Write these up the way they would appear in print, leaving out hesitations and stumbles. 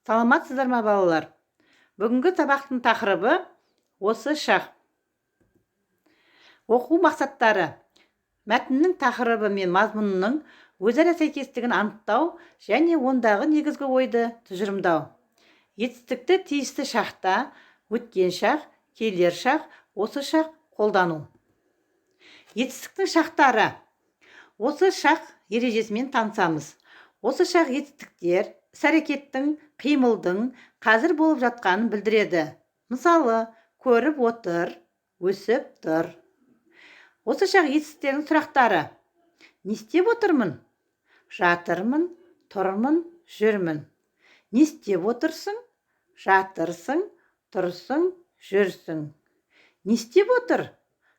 Саламатсыздар ма балалар? Бүгінгі сабақтың тақырыбы осы шақ. Оқу мақсаттары: мәтіннің тақырыбы мен мазмұнының өзара сәйкестігін анықтау және ондағы негізгі ойды тұжырымдау. Етістікті тиісті шақта, өткен шақ, келер шақ, осы шақ қолдану. Етістіктің шақтары: осы шақ ережесімен танысамыз. Осы шақ етістіктер іс-әрекеттің, қимылдың қазір болып жатқанын білдіреді. Мысалы, көріп отыр, өсіп тұр. Осы шақ етістіктердің сұрақтары: не істеп отырмын? Жатырмын, тұрмын, жүрмін. Не істеп отырсың? Жатырсың, тұрсың, жүрсің. Не істеп отыр?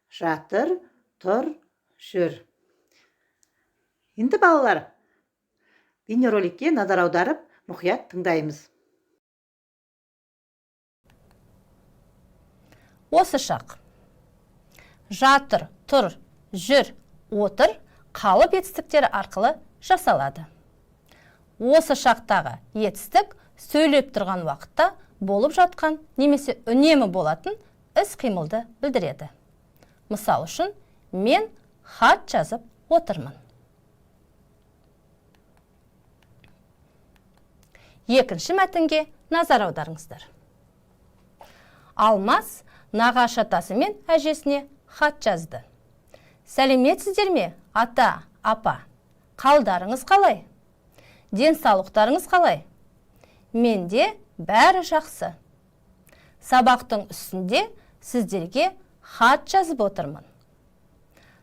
Жатыр, тұр, жүр. Енді балалар, бейнероликке назар аударып, мұқият тыңдаймыз. Осы шақ. Жатыр, тұр, жүр, отыр қалып етістіктері арқылы жасалады. Осы шақтағы етістік сөйлеп тұрған уақытта болып жатқан немесе үнемі болатын іс-қимылды білдіреді. Мысал үшін, мен хат жазып отырмын. Екінші мәтінге назар аударыңыздар. Алмас нағашы атасы мен әжесіне хат жазды. Сәлеметсіздер ме, ата, апа? Қалдарыңыз қалай? Денсаулықтарыңыз қалай? Менде бәрі жақсы. Сабақтың үстінде сіздерге хат жазып отырмын.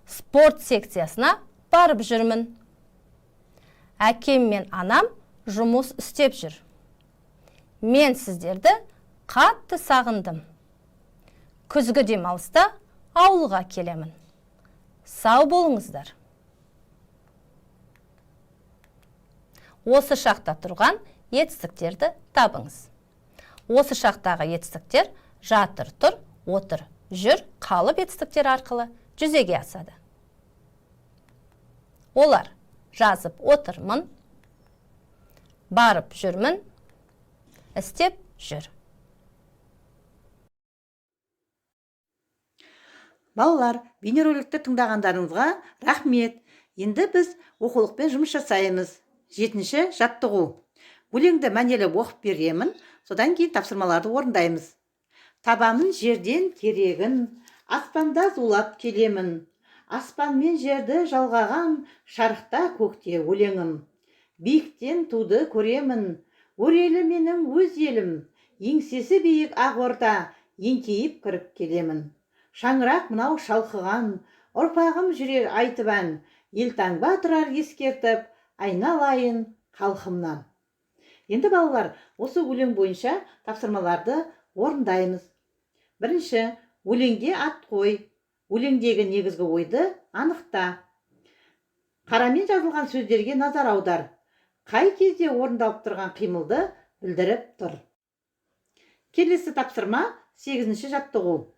Спорт секциясына барып жүрмін. Әкем мен анам жұмыс істеп жүр. Мен сіздерді қатты сағындым. Күзгі демалыста ауылға келемін. Сау болыңыздар. Осы шақта тұрған етістіктерді табыңыз. Осы шақтағы етістіктер жатыр, тұр, отыр, жүр қалып етістіктер арқылы жүзеге асады. Олар: жазып отырмын, барып жүрмін, істеп жүр. Балалар, бейнероликті тыңдағандарыңызға рахмет. Енді біз оқулықпен жұмыс жасаймыз. 7-ші жаттығу. Өлеңді мәнелеп оқып беремін, содан кейін тапсырмаларды орындаймыз. Табамын жерден керегін, аспанда зулап келемін. Аспан мен жерді жалғаған, шарықта көкте өлеңім. Биіктен туды көремін, өрелі менің өз елім. Еңсесі биік ақ орда, еңкейіп кіріп келемін. Шаңырақ мынау шалқыған, ұрпағым жүрер айтып ән. Елтаңба тұрар ескертіп, айналайын халқымнан. Енді балалар, осы өлең бойынша тапсырмаларды орындаймыз. Бірінші, өлеңге ат қой. Өлеңдегі негізгі ойды анықта. Қарамен жазылған сөздерге назар аудар. Қай кезде орындалып тұрған қимылды білдіріп тұр. Келесі тапсырма 8-ші жаттығу.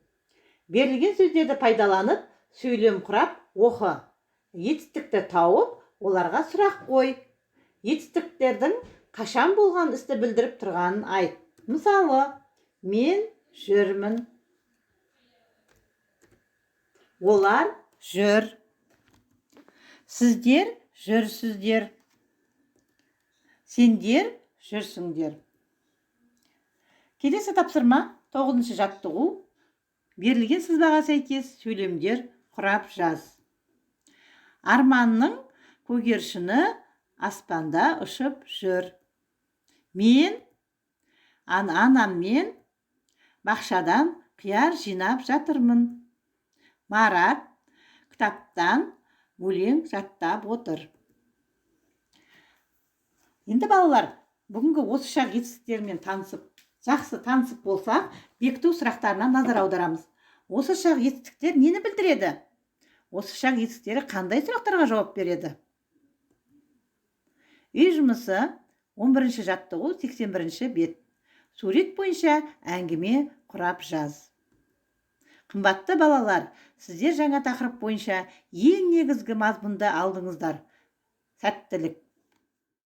Берілген сөздерді пайдаланып, сөйлем құрап оқы. Етістікті тауып, оларға сұрақ қой. Етістіктердің қашан болған істі білдіріп тұрғанын айт. Мысалы, мен жүрмін. Олар жүр. Сіздер жүрсіздер. Сендер жүрсіңдер. Келесі тапсырма 9-ші жаттығу. Берілген сызбаға сәйкес сөйлемдер құрап жаз. Арманның көгершіні аспанда ұшып жүр. Мен анаммен бақшадан қияр жинап жатырмын. Марат кітаптан өлең жаттап отыр. Енді балалар, бүгінгі осы шақ етістіктермен жақсы танысып болсақ, бекіту сұрақтарына назар аударамыз. Осы шақ етістіктер нені білдіреді? Осы шақ етістіктері қандай сұрақтарға жауап береді? Үй жұмысы 11-ші жаттығу 81-ші бет. Сурет бойынша әңгіме құрап жаз. Қымбатты балалар, сіздер жаңа тақырып бойынша ең негізгі мазмұнды алдыңыздар. Сәттілік